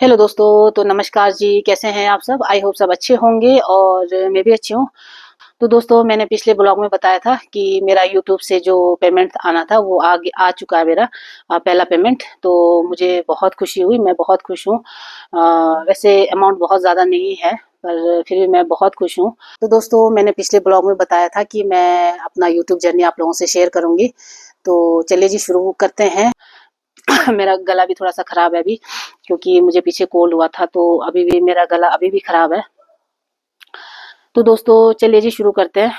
Hello दोस्तों, तो नमस्कार जी। कैसे हैं आप सब? आई होप सब अच्छे होंगे और मैं भी अच्छी हूँ। तो दोस्तों, मैंने पिछले ब्लॉग में बताया था कि मेरा यूट्यूब से जो पेमेंट आना था वो आ चुका है मेरा पहला पेमेंट। तो मुझे बहुत खुशी हुई, मैं बहुत खुश हूँ। वैसे अमाउंट बहुत ज़्यादा नहीं है पर फिर भी मैं बहुत खुश हूँ। तो दोस्तों, मैंने पिछले ब्लॉग में बताया था कि मैं अपना यूट्यूब जर्नी आप लोगों से शेयर करूँगी। तो चलिए जी, शुरू करते हैं। मेरा गला भी थोड़ा सा खराब है अभी, क्योंकि मुझे पीछे कोल्ड हुआ था, तो अभी भी मेरा गला अभी भी खराब है। तो दोस्तों चलिए जी, शुरू करते हैं।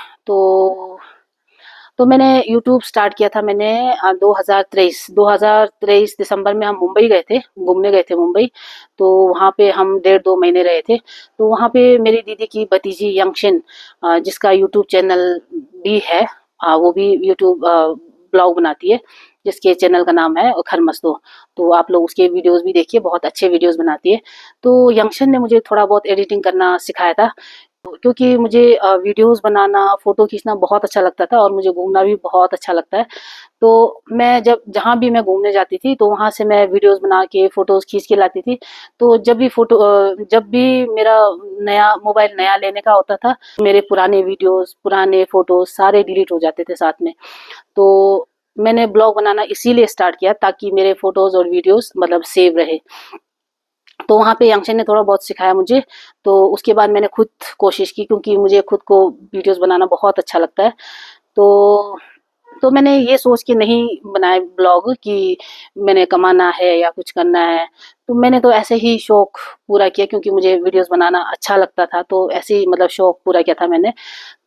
तो मैंने यूट्यूब स्टार्ट किया था मैंने 2023 दिसंबर में हम मुंबई गए थे, घूमने गए थे मुंबई। तो वहाँ पे हम 1.5-2 महीने रहे थे। तो वहाँ पे मेरी दीदी की भतीजी यंगशिन, जिसका यूट्यूब चैनल भी है, वो भी यूट्यूब ब्लॉग बनाती है, जिसके चैनल का नाम है खरमस्तो। तो आप लोग उसके वीडियोस भी देखिए, बहुत अच्छे वीडियोस बनाती है। तो यंगशन ने मुझे थोड़ा बहुत एडिटिंग करना सिखाया था, क्योंकि मुझे वीडियोस बनाना, फ़ोटो खींचना बहुत अच्छा लगता था और मुझे घूमना भी बहुत अच्छा लगता है। तो मैं जब जहाँ भी मैं घूमने जाती थी तो वहाँ से मैं वीडियोस बना के, फ़ोटोज़ खींच के लाती थी। तो जब भी मेरा नया मोबाइल नया लेने का होता था, मेरे पुराने वीडियोस, पुराने फ़ोटोज़ सारे डिलीट हो जाते थे साथ में। तो मैंने ब्लॉग बनाना इसीलिए स्टार्ट किया ताकि मेरे फ़ोटोज़ और वीडियोस मतलब सेव रहे। तो वहाँ पे यंगशन ने थोड़ा बहुत सिखाया मुझे। तो उसके बाद मैंने खुद कोशिश की, क्योंकि मुझे खुद को वीडियोस बनाना बहुत अच्छा लगता है। तो तो मैंने ये सोच के नहीं बनाए ब्लॉग कि मैंने कमाना है या कुछ करना है। तो मैंने तो ऐसे ही शौक पूरा किया, क्योंकि मुझे वीडियोस बनाना अच्छा लगता था, तो ऐसे ही मतलब शौक पूरा किया था मैंने।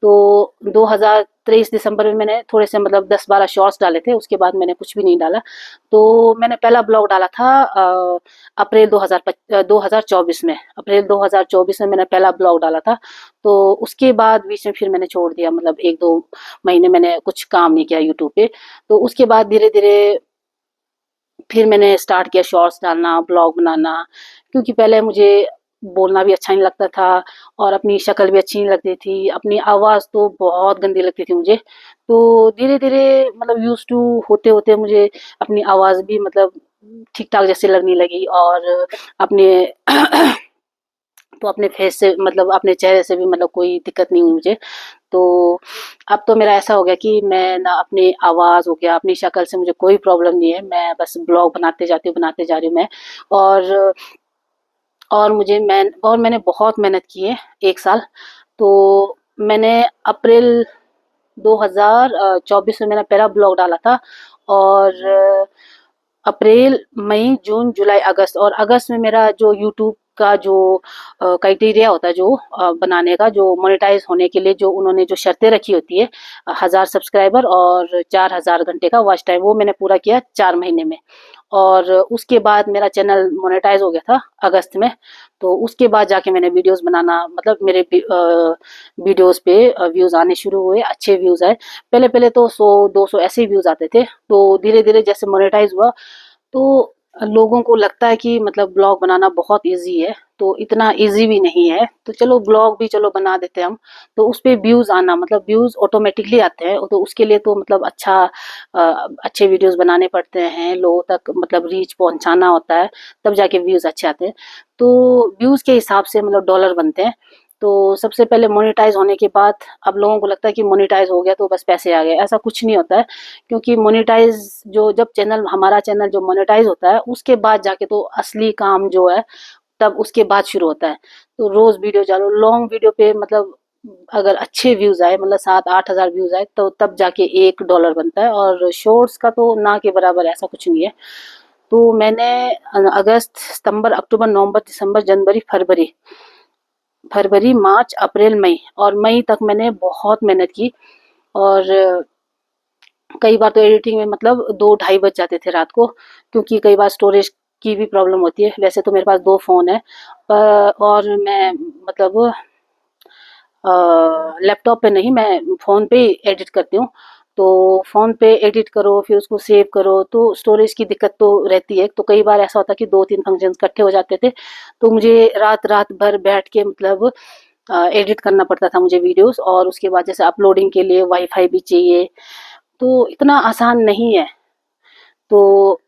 तो 2023 दिसंबर में मैंने थोड़े से मतलब 10-12 शॉर्ट्स डाले थे, उसके बाद मैंने कुछ भी नहीं डाला। तो मैंने पहला ब्लॉग डाला था अप्रैल 2024 में। अप्रैल 2024 में मैंने पहला ब्लॉग डाला था। तो उसके बाद बीच में फिर मैंने छोड़ दिया, मतलब 1-2 महीने मैंने कुछ काम नहीं किया यूट्यूब पे। तो उसके बाद धीरे-धीरे फिर मैंने स्टार्ट किया शॉर्ट्स डालना, ब्लॉग बनाना, क्योंकि पहले मुझे बोलना भी अच्छा नहीं लगता था और अपनी शक्ल भी अच्छी नहीं लगती थी, अपनी आवाज़ तो बहुत गंदी लगती थी मुझे। तो धीरे-धीरे मतलब यूज़्ड टू होते-होते मुझे अपनी आवाज़ भी मतलब ठीक-ठाक जैसे लगने लगी, और अपने तो अपने फेस से मतलब अपने चेहरे से भी मतलब कोई दिक्कत नहीं हुई मुझे। तो अब तो मेरा ऐसा हो गया कि मैं ना, अपनी आवाज़ हो गया, अपनी शक्ल से मुझे कोई प्रॉब्लम नहीं है। मैं बस ब्लॉग बनाते जाती हूँ, बनाते जा रही हूँ मैं। और मैंने बहुत मेहनत की है 1 साल। तो मैंने अप्रैल 2024 में मैंने पहला ब्लॉग डाला था। और अप्रैल, मई, जून, जुलाई, अगस्त, और अगस्त में मेरा जो यूट्यूब का जो क्राइटेरिया होता है, जो बनाने का, जो मोनेटाइज होने के लिए जो उन्होंने जो शर्तें रखी होती है, 1000 सब्सक्राइबर और 4000 घंटे का वॉच टाइम, वो मैंने पूरा किया 4 महीने में। और उसके बाद मेरा चैनल मोनेटाइज हो गया था अगस्त में। तो उसके बाद जाके मैंने वीडियोस बनाना, मतलब मेरे वीडियोस पे व्यूज़ आने शुरू हुए, अच्छे व्यूज़ आए। पहले-पहले तो 100-200 ऐसे ही व्यूज़ आते थे। तो धीरे-धीरे जैसे मोनेटाइज हुआ, तो लोगों को लगता है कि मतलब ब्लॉग बनाना बहुत ईज़ी है, तो इतना ईज़ी भी नहीं है। तो चलो ब्लॉग भी चलो बना देते हैं हम। तो उसपे व्यूज़ आना, मतलब व्यूज़ ऑटोमेटिकली आते हैं, तो उसके लिए तो मतलब अच्छे वीडियोज़ बनाने पड़ते हैं, लोगों तक मतलब रीच पहुँचाना होता है, तब जाके व्यूज़ अच्छे आते हैं। तो व्यूज़ के हिसाब से मतलब डॉलर बनते हैं। तो सबसे पहले मोनेटाइज़ होने के बाद अब लोगों को लगता है कि मोनेटाइज़ हो गया तो बस पैसे आ गए, ऐसा कुछ नहीं होता है। क्योंकि मोनेटाइज़ जो जब चैनल हमारा चैनल जो मोनेटाइज़ होता है, उसके बाद जाके तो असली काम जो है, तब उसके बाद शुरू होता है। तो रोज़ वीडियो डालो, लॉन्ग वीडियो पे मतलब अगर अच्छे व्यूज़ आए, मतलब 7-8 हज़ार व्यूज़ आए, तो तब जाके $1 बनता है, और शॉर्ट्स का तो ना के बराबर, ऐसा कुछ नहीं है। तो मैंने अगस्त, सितंबर, अक्टूबर, नवंबर, दिसंबर, जनवरी, फरवरी, मार्च, अप्रैल, मई, और मई तक मैंने बहुत मेहनत की। और कई बार तो एडिटिंग में मतलब 2 ढाई बज जाते थे रात को, क्योंकि कई बार स्टोरेज की भी प्रॉब्लम होती है। वैसे तो मेरे पास 2 फ़ोन है, और मैं मतलब लैपटॉप पे नहीं, मैं फ़ोन पे ही एडिट करती हूँ। तो फ़ोन पे एडिट करो, फिर उसको सेव करो, तो स्टोरेज की दिक्कत तो रहती है। तो कई बार ऐसा होता है कि 2-3 फंक्शंस इकट्ठे हो जाते थे, तो मुझे रात-रात भर बैठ के मतलब एडिट करना पड़ता था मुझे वीडियोज़, और उसके बाद जैसे अपलोडिंग के लिए वाईफ़ाई भी चाहिए, तो इतना आसान नहीं है। तो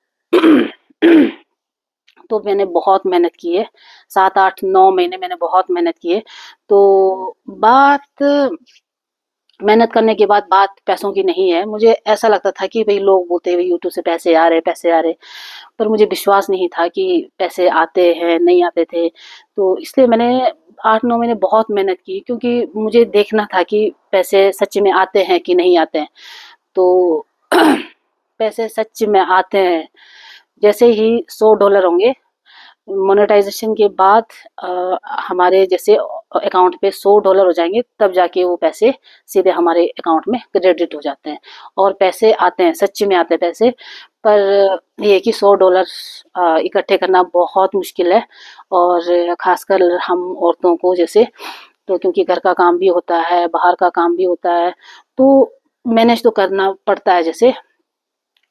तो मैंने बहुत मेहनत की है, 7, 8, 9 महीने मैंने बहुत मेहनत की है। तो बात मेहनत करने के बाद बात पैसों की नहीं है। मुझे ऐसा लगता था कि भई लोग बोलते हैं यूट्यूब से पैसे आ रहे, पैसे आ रहे। पर मुझे विश्वास नहीं था कि पैसे आते हैं, नहीं आते थे। तो इसलिए मैंने 8-9 महीने बहुत मेहनत की, क्योंकि मुझे देखना था कि पैसे सच में आते हैं कि नहीं आते हैं। तो पैसे सच में आते हैं। जैसे ही $100 होंगे मोनेटाइजेशन के बाद, हमारे जैसे अकाउंट पे $100 हो जाएंगे, तब जाके वो पैसे सीधे हमारे अकाउंट में क्रेडिट हो जाते हैं। और पैसे आते हैं, सच्ची में आते हैं पैसे। पर ये है कि $100 इकट्ठे करना बहुत मुश्किल है। और खासकर हम औरतों को जैसे, तो क्योंकि घर का काम भी होता है, बाहर का काम भी होता है, तो मैनेज तो करना पड़ता है जैसे।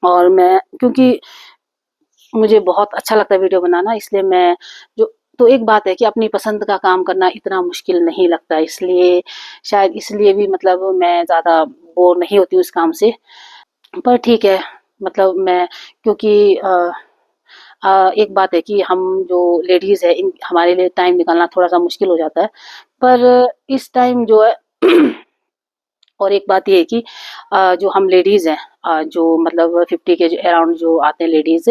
और मैं, क्योंकि मुझे बहुत अच्छा लगता है वीडियो बनाना, इसलिए मैं जो, तो एक बात है कि अपनी पसंद का काम करना इतना मुश्किल नहीं लगता, इसलिए शायद इसलिए भी मतलब मैं ज़्यादा बोर नहीं होती हूँ इस काम से। पर ठीक है, मतलब मैं, क्योंकि एक बात है कि हम जो लेडीज़ है, इन हमारे लिए टाइम निकालना थोड़ा सा मुश्किल हो जाता है। पर इस टाइम जो है और एक बात ये है कि जो हम लेडीज़ हैं, जो मतलब 50 के जो अराउंड जो आते हैं लेडीज़,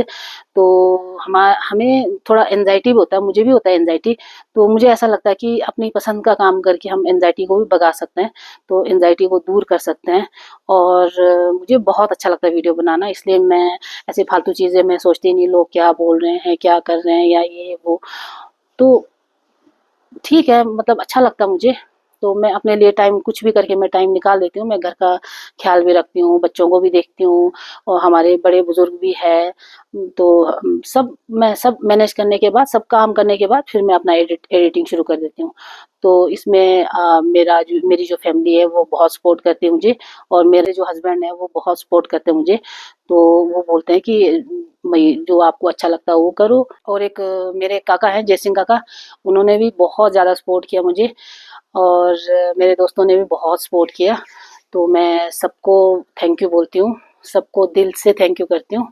तो हमें थोड़ा एंजाइटी भी होता है, मुझे भी होता है एंजाइटी। तो मुझे ऐसा लगता है कि अपनी पसंद का काम करके हम एंजाइटी को भी भगा सकते हैं, तो एंजाइटी को दूर कर सकते हैं। और मुझे बहुत अच्छा लगता है वीडियो बनाना, इसलिए मैं ऐसे फालतू चीज़ें मैं सोचती नहीं, लोग क्या बोल रहे हैं, क्या कर रहे हैं, या ये वो। तो ठीक है, मतलब अच्छा लगता है मुझे। तो मैं अपने लिए टाइम कुछ भी करके मैं टाइम निकाल देती हूँ। मैं घर का ख़्याल भी रखती हूँ, बच्चों को भी देखती हूँ, और हमारे बड़े-बुज़ुर्ग भी हैं। तो सब मैं सब मैनेज करने के बाद, सब काम करने के बाद फिर मैं अपना एडिटिंग शुरू कर देती हूँ। तो इसमें मेरी जो फ़ैमिली है वो बहुत सपोर्ट करती है मुझे, और मेरे जो हस्बैंड हैं वो बहुत सपोर्ट करते हैं मुझे। तो वो बोलते हैं कि भई जो आपको अच्छा लगता है वो करो। और एक मेरे काका हैं, जय सिंह काका, उन्होंने भी बहुत ज़्यादा सपोर्ट किया मुझे, और मेरे दोस्तों ने भी बहुत सपोर्ट किया। तो मैं सबको थैंक यू बोलती हूँ, सबको दिल से थैंक यू करती हूँ।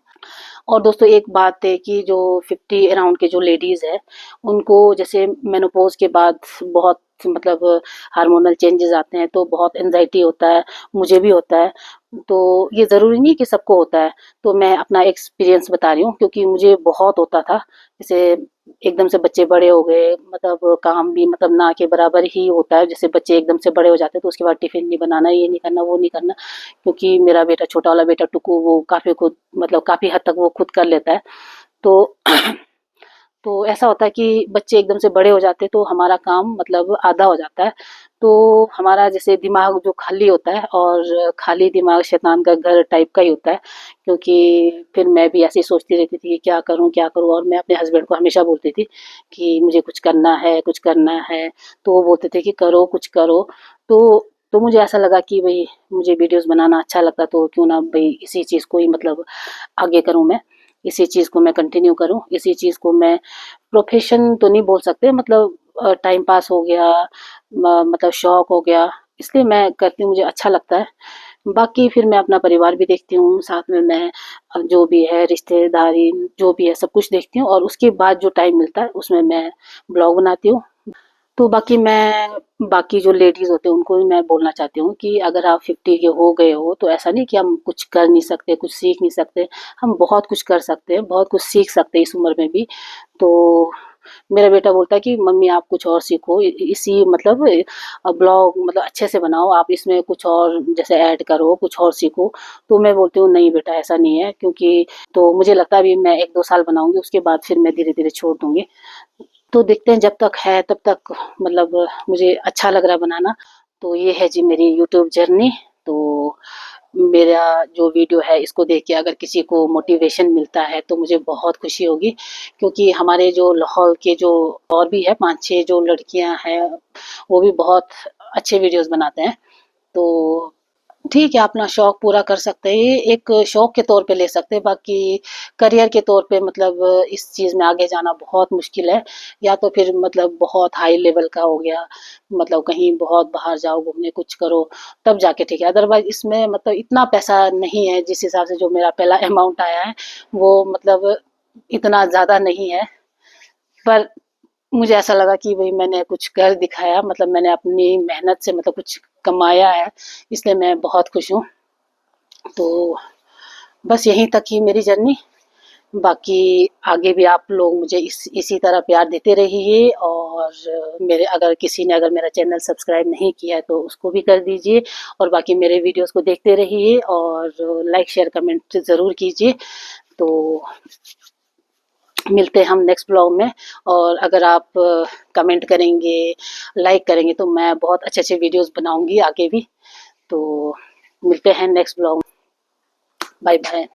और दोस्तों एक बात है कि जो 50 अराउंड के जो लेडीज़ है, उनको जैसे मेनोपॉज़ के बाद बहुत मतलब हार्मोनल चेंजेस आते हैं, तो बहुत एंजाइटी होता है, मुझे भी होता है। तो ये ज़रूरी नहीं कि सबको होता है। तो मैं अपना एक्सपीरियंस बता रही हूँ, क्योंकि मुझे बहुत होता था। जैसे एकदम से बच्चे बड़े हो गए, मतलब काम भी मतलब ना के बराबर ही होता है। जैसे बच्चे एकदम से बड़े हो जाते हैं, तो उसके बाद टिफ़िन नहीं बनाना, ये नहीं करना, वो नहीं करना। क्योंकि मेरा बेटा, छोटा वाला बेटा टुकू, वो काफ़ी खुद, मतलब काफ़ी हद तक वो खुद कर लेता है। तो तो ऐसा होता है कि बच्चे एकदम से बड़े हो जाते हैं, तो हमारा काम मतलब आधा हो जाता है। तो हमारा जैसे दिमाग जो खाली होता है, और खाली दिमाग शैतान का घर टाइप का ही होता है। क्योंकि फिर मैं भी ऐसे ही सोचती रहती थी कि क्या करूँ, क्या करूँ? और मैं अपने हस्बैंड को हमेशा बोलती थी कि मुझे कुछ करना है, कुछ करना है। तो वो बोलते थे कि करो, कुछ करो। तो तो मुझे ऐसा लगा कि भई मुझे वीडियोज़ बनाना अच्छा लगता, तो क्यों ना भई इसी चीज़ को ही मतलब आगे करूँ मैं, इसी चीज़ को मैं कंटिन्यू करूँ, इसी चीज़ को मैं प्रोफ़ेशन तो नहीं बोल सकते, मतलब टाइम पास हो गया, मतलब शौक हो गया, इसलिए मैं करती हूँ, मुझे अच्छा लगता है। बाकी फिर मैं अपना परिवार भी देखती हूँ, साथ में मैं जो भी है रिश्तेदारी, जो भी है सब कुछ देखती हूँ, और उसके बाद जो टाइम मिलता है उसमें मैं ब्लॉग बनाती हूँ। तो बाकी जो लेडीज़ होते हैं उनको भी मैं बोलना चाहती हूँ कि अगर आप 50 के हो गए हो, तो ऐसा नहीं कि हम कुछ कर नहीं सकते, कुछ सीख नहीं सकते। हम बहुत कुछ कर सकते हैं, बहुत कुछ सीख सकते हैं इस उम्र में भी। तो मेरा बेटा बोलता है कि मम्मी आप कुछ और सीखो, इसी मतलब ब्लॉग मतलब अच्छे से बनाओ, आप इसमें कुछ और जैसे ऐड करो, कुछ और सीखो। तो मैं बोलती हूँ नहीं बेटा, ऐसा नहीं है, क्योंकि तो मुझे लगता है अभी मैं 1-2 साल बनाऊँगी, उसके बाद फिर मैं धीरे-धीरे छोड़ दूँगी। तो देखते हैं, जब तक है तब तक मतलब मुझे अच्छा लग रहा है बनाना। तो ये है जी मेरी यूट्यूब जर्नी। तो मेरा जो वीडियो है इसको देख के अगर किसी को मोटिवेशन मिलता है तो मुझे बहुत खुशी होगी, क्योंकि हमारे जो लाहौल के जो और भी है 5-6 जो लड़कियां हैं, वो भी बहुत अच्छे वीडियोस बनाते हैं। तो ठीक है, अपना शौक पूरा कर सकते हैं, ये एक शौक के तौर पे ले सकते हैं। बाकी करियर के तौर पे मतलब इस चीज़ में आगे जाना बहुत मुश्किल है। या तो फिर मतलब बहुत हाई लेवल का हो गया, मतलब कहीं बहुत बाहर जाओ घूमने, कुछ करो, तब जाके ठीक है। अदरवाइज़ इसमें मतलब इतना पैसा नहीं है, जिस हिसाब से जो मेरा पहला अमाउंट आया है, वो मतलब इतना ज़्यादा नहीं है। पर मुझे ऐसा लगा कि भाई मैंने कुछ कर दिखाया, मतलब मैंने अपनी मेहनत से मतलब कुछ कमाया है, इसलिए मैं बहुत खुश हूँ। तो बस यहीं तक ही मेरी जर्नी। बाकी आगे भी आप लोग मुझे इसी तरह प्यार देते रहिए, और मेरे अगर किसी ने अगर मेरा चैनल सब्सक्राइब नहीं किया है तो उसको भी कर दीजिए, और बाकी मेरे वीडियोस को देखते रहिए, और लाइक शेयर कमेंट ज़रूर कीजिए। तो मिलते हैं हम नेक्स्ट ब्लॉग में। और अगर आप कमेंट करेंगे, लाइक करेंगे, तो मैं बहुत अच्छे अच्छे वीडियोस बनाऊंगी आगे भी। तो मिलते हैं नेक्स्ट ब्लॉग। Bye bye.